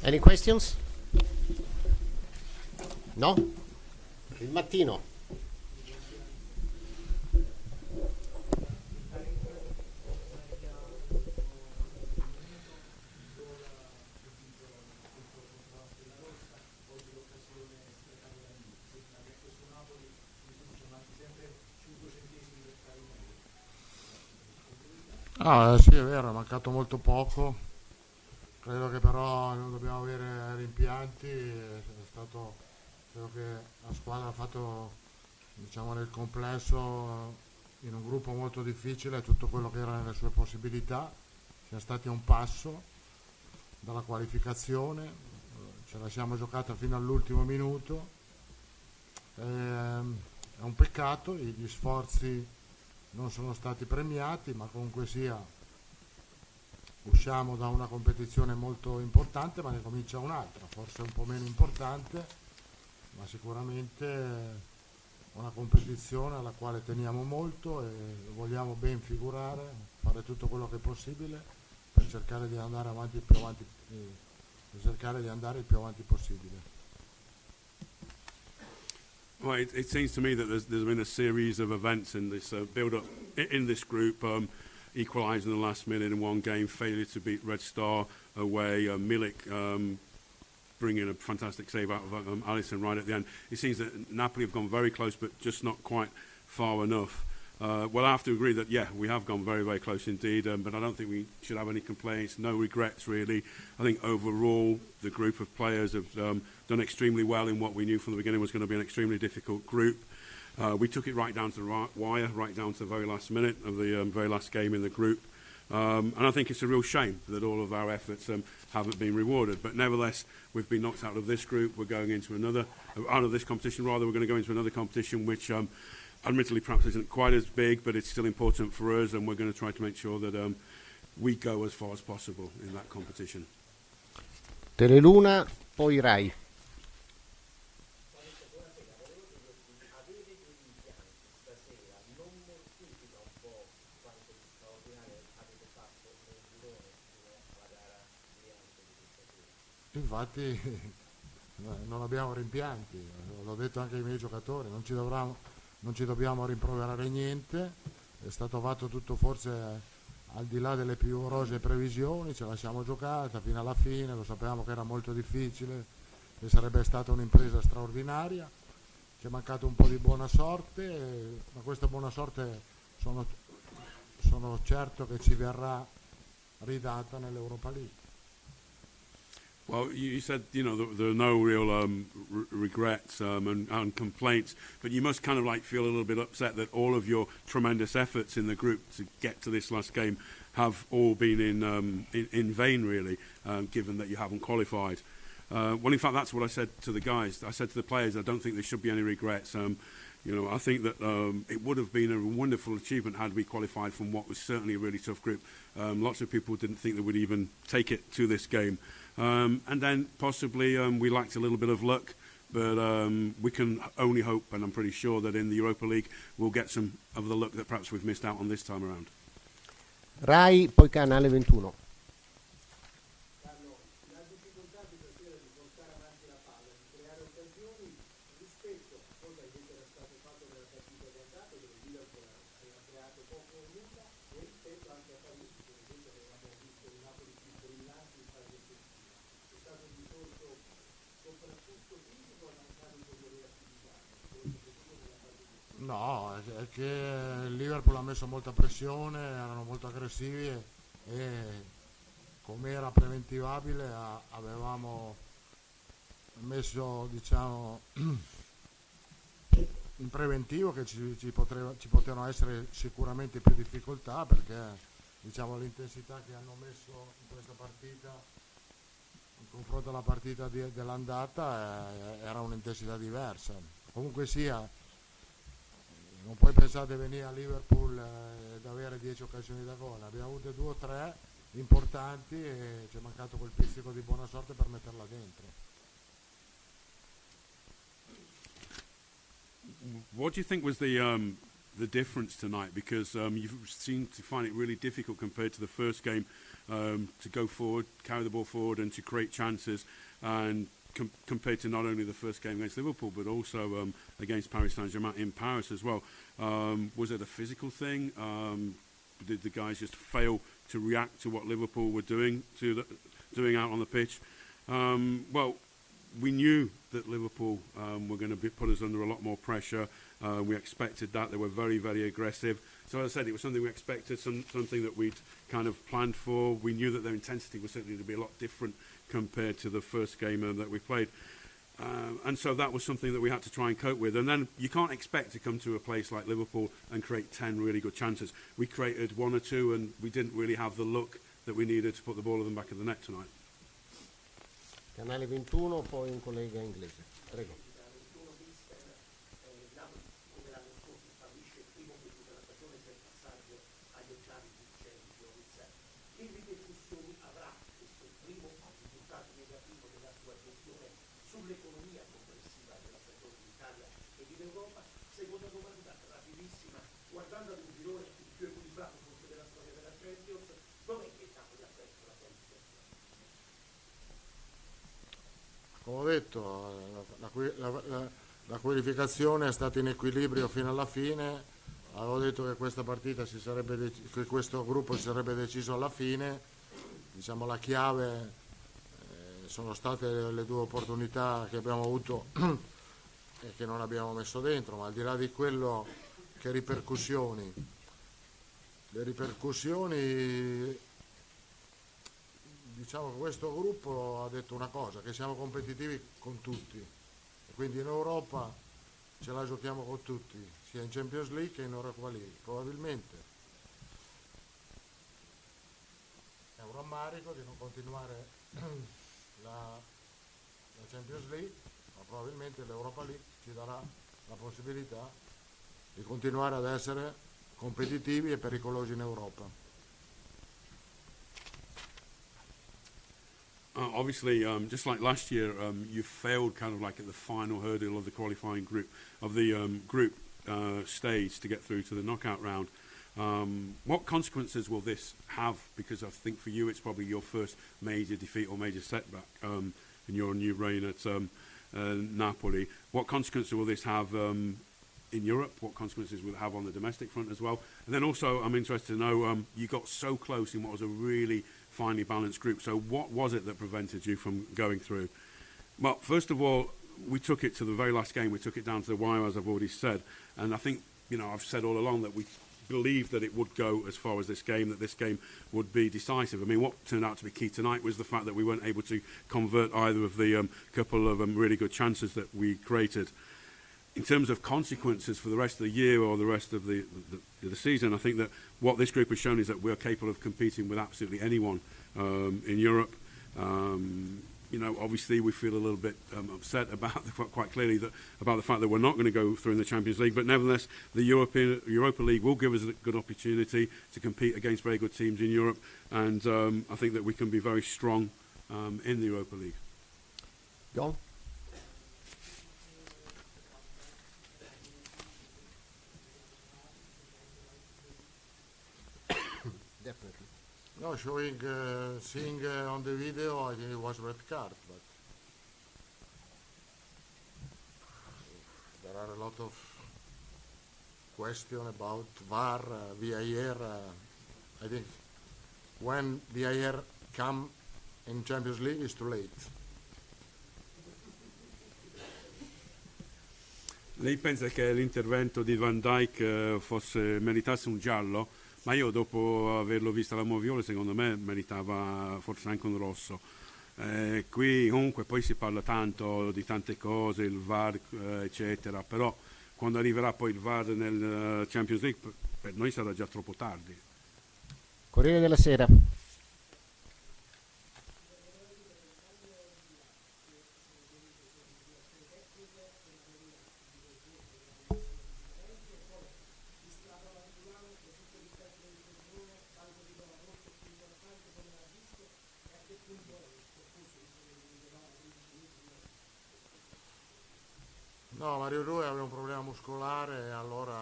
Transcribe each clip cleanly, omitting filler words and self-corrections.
Any questions? No? Il mattino. Ah, sì, è vero, è mancato molto poco. Credo che però non dobbiamo avere rimpianti. Credo che la squadra ha fatto, diciamo, nel complesso, in un gruppo molto difficile, tutto quello che era nelle sue possibilità. Siamo stati a un passo dalla qualificazione, ce la siamo giocata fino all'ultimo minuto. È un peccato, gli sforzi non sono stati premiati, ma comunque sia usciamo da una competizione molto importante, ma ne comincia un'altra, forse un po' meno importante, ma sicuramente una competizione alla quale teniamo molto e vogliamo ben figurare, fare tutto quello che è possibile per cercare di andare avanti il più avanti, per cercare di andare il più avanti possibile. Well, it seems to me that there's been a series of events in this build-up in this group. Equalising in the last minute in one game, failure to beat Red Star away, Milik bringing a fantastic save out of Alisson right at the end. It seems that Napoli have gone very close, but just not quite far enough. Well, I have to agree that, yeah, we have gone very, very close indeed, but I don't think we should have any complaints, no regrets really. I think overall the group of players have done extremely well in what we knew from the beginning was going to be an extremely difficult group. We took it right down to the wire, right down to the very last minute of the very last game in the group. And I think it's a real shame that all of our efforts haven't been rewarded. But nevertheless, we've been knocked out of this group. We're going into out of this competition rather, we're going to go into another competition which admittedly perhaps isn't quite as big, but it's still important for us, and we're going to try to make sure that we go as far as possible in that competition. Teleluna, poi Rai. Infatti non abbiamo rimpianti, l'ho detto anche ai miei giocatori, non ci dobbiamo rimproverare niente, è stato fatto tutto forse al di là delle più rosee previsioni, ce la siamo giocata fino alla fine, lo sapevamo che era molto difficile, che sarebbe stata un'impresa straordinaria, ci è mancato un po' di buona sorte, ma questa buona sorte sono certo che ci verrà ridata nell'Europa League. Well, you said, there are no real regrets and complaints, but you must kind of like feel a little bit upset that all of your tremendous efforts in the group to get to this last game have all been in vain, really, given that you haven't qualified. Well, in fact, that's what I said to the guys. I said to the players, I don't think there should be any regrets. I think that it would have been a wonderful achievement had we qualified from what was certainly a really tough group. Lots of people didn't think they would even take it to this game. And then possibly we lacked a little bit of luck, but we can only hope, and I'm pretty sure that in the Europa League we'll get some of the luck that perhaps we've missed out on this time around. Rai, poi canale 21. No, è che il Liverpool ha messo molta pressione, erano molto aggressivi e come era preventivabile avevamo messo, diciamo, in preventivo che ci potevano essere sicuramente più difficoltà, perché, diciamo, l'intensità che hanno messo in questa partita in confronto alla partita dell'andata era un'intensità diversa. Comunque sia, non puoi pensare di venire a Liverpool ed avere 10 occasioni da gol, abbiamo avute 2 o 3 importanti e ci è mancato quel pizzico di buona sorte per metterla dentro. What do you think was the difference tonight? Because you seem to find it really difficult compared to the first game to go forward, carry the ball forward, and to create chances, and compared to not only the first game against Liverpool, but also against Paris Saint-Germain in Paris as well. Was it a physical thing? Did the guys just fail to react to what Liverpool were doing out on the pitch? Well, we knew that Liverpool were going to put us under a lot more pressure. We expected that. They were very, very aggressive. So as I said, it was something we expected, something that we'd kind of planned for. We knew that their intensity was certainly to be a lot different compared to the first game that we played. And so that was something that we had to try and cope with. And then you can't expect to come to a place like Liverpool and create 10 really good chances. We created one or two, and we didn't really have the luck that we needed to put the ball in the back of the net tonight. Canale 21, poi un collega inglese. Prego. Sull'economia complessiva della stagione d'Italia e di Europa, seconda domanda rapidissima, guardando ad un girone più equilibrato forse della storia della Champions, dov'è che il Napoli ha perso la qualificazione? Come ho detto, la qualificazione è stata in equilibrio fino alla fine. Avevo detto che questa partita che questo gruppo si sarebbe deciso alla fine. Diciamo la chiave sono state le due opportunità che abbiamo avuto e che non abbiamo messo dentro, ma al di là di quello, che ripercussioni? Le ripercussioni, diciamo che questo gruppo ha detto una cosa, che siamo competitivi con tutti, e quindi in Europa ce la giochiamo con tutti, sia in Champions League che in Europa League. Probabilmente è un rammarico di non continuare la Champions League, ma probabilmente l'Europa League ci darà la possibilità di continuare ad essere competitivi e pericolosi in Europa. Obviously, just like last year, you failed kind of like at the final hurdle of the qualifying group, of the group stage to get through to the knockout round. What consequences will this have? Because I think for you it's probably your first major defeat or major setback in your new reign at Napoli. What consequences will this have in Europe? What consequences will it have on the domestic front as well? And then also I'm interested to know, you got so close in what was a really finely balanced group. So what was it that prevented you from going through? Well, first of all, we took it to the very last game. We took it down to the wire, as I've already said. And I think, I've said all along that we believed that it would go as far as this game, that this game would be decisive. I mean, what turned out to be key tonight was the fact that we weren't able to convert either of the couple of really good chances that we created. In terms of consequences for the rest of the year or the rest of the season, I think that what this group has shown is that we're capable of competing with absolutely anyone in Europe. Obviously we feel a little bit upset about quite clearly about the fact that we're not going to go through in the Champions League, but nevertheless the Europa League will give us a good opportunity to compete against very good teams in Europe, and I think that we can be very strong in the Europa League. John? Definitely. No, seeing on the video, I think it was red card, but there are a lot of questions about VAR, VAR. I think when VAR come in Champions League, it's too late. Lei pensa che l'intervento di Van Dijk meritasse un giallo? Ma io dopo averlo visto alla Moviola, secondo me meritava forse anche un rosso. Qui comunque poi si parla tanto di tante cose, il VAR eccetera, però quando arriverà poi il VAR nel Champions League per noi sarà già troppo tardi. Corriere della Sera. No, Mario Rui aveva un problema muscolare e allora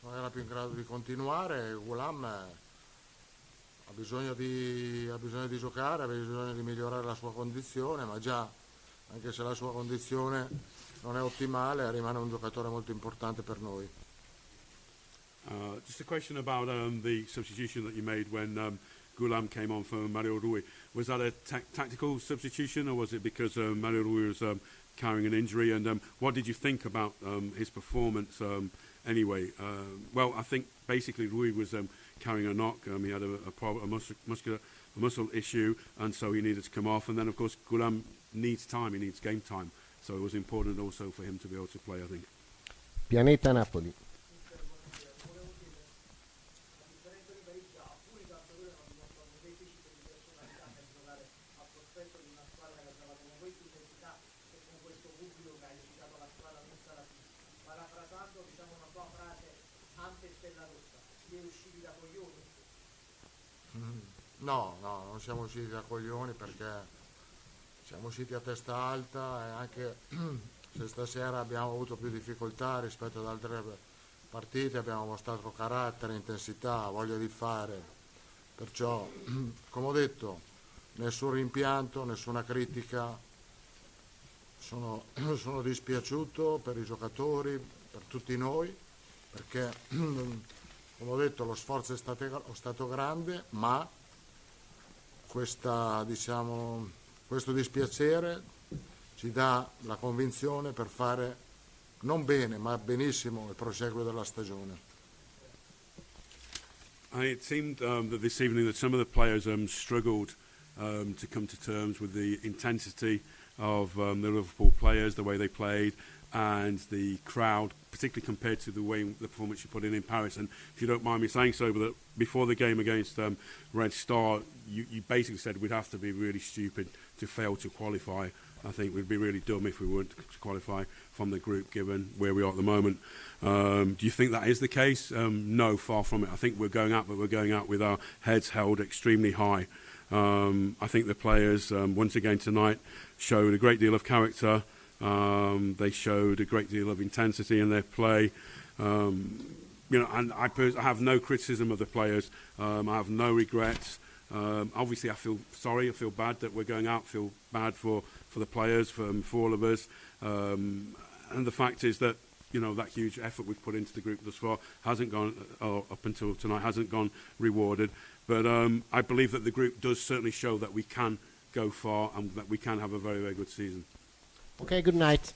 non era più in grado di continuare. Gulam bisogno di giocare, ha bisogno di migliorare la sua condizione, ma già, anche se la sua condizione non è ottimale, rimane un giocatore molto importante per noi. Just a question about the substitution that you made when Gulam came on for Mario Rui. Was that a tactical substitution, or was it because Mario Rui was carrying an injury? And what did you think about his performance anyway? Well, I think basically Rui was carrying a knock. He had a muscle issue, and so he needed to come off. And then, of course, Gulam needs time. He needs game time. So it was important also for him to be able to play, I think. Pianeta Napoli. No, non siamo usciti da coglioni, perché siamo usciti a testa alta, e anche se stasera abbiamo avuto più difficoltà rispetto ad altre partite, abbiamo mostrato carattere, intensità, voglia di fare. Perciò, come ho detto, nessun rimpianto, nessuna critica. Sono dispiaciuto per i giocatori, per tutti noi, perché, come ho detto, lo sforzo è stato grande, ma questo dispiacere ci dà la convinzione per fare non bene, ma benissimo il proseguo della stagione. It seemed that this evening that some of the players struggled to come to terms with the intensity of the Liverpool players, the way they played, and the crowd, particularly compared to the performance you put in Paris. And if you don't mind me saying so, but that before the game against Red Star, you basically said we'd have to be really stupid to fail to qualify. I think we'd be really dumb if we weren't to qualify from the group, given where we are at the moment. Do you think that is the case? No, far from it. I think we're going out, but we're going out with our heads held extremely high. I think the players, once again tonight, showed a great deal of character. They showed a great deal of intensity in their play. And I have no criticism of the players. I have no regrets. Obviously, I feel sorry. I feel bad that we're going out. I feel bad for the players, for all of us. And the fact is that that huge effort we've put into the group thus far hasn't gone up until tonight, hasn't gone rewarded. But I believe that the group does certainly show that we can go far and that we can have a very, very good season. Okay, good night.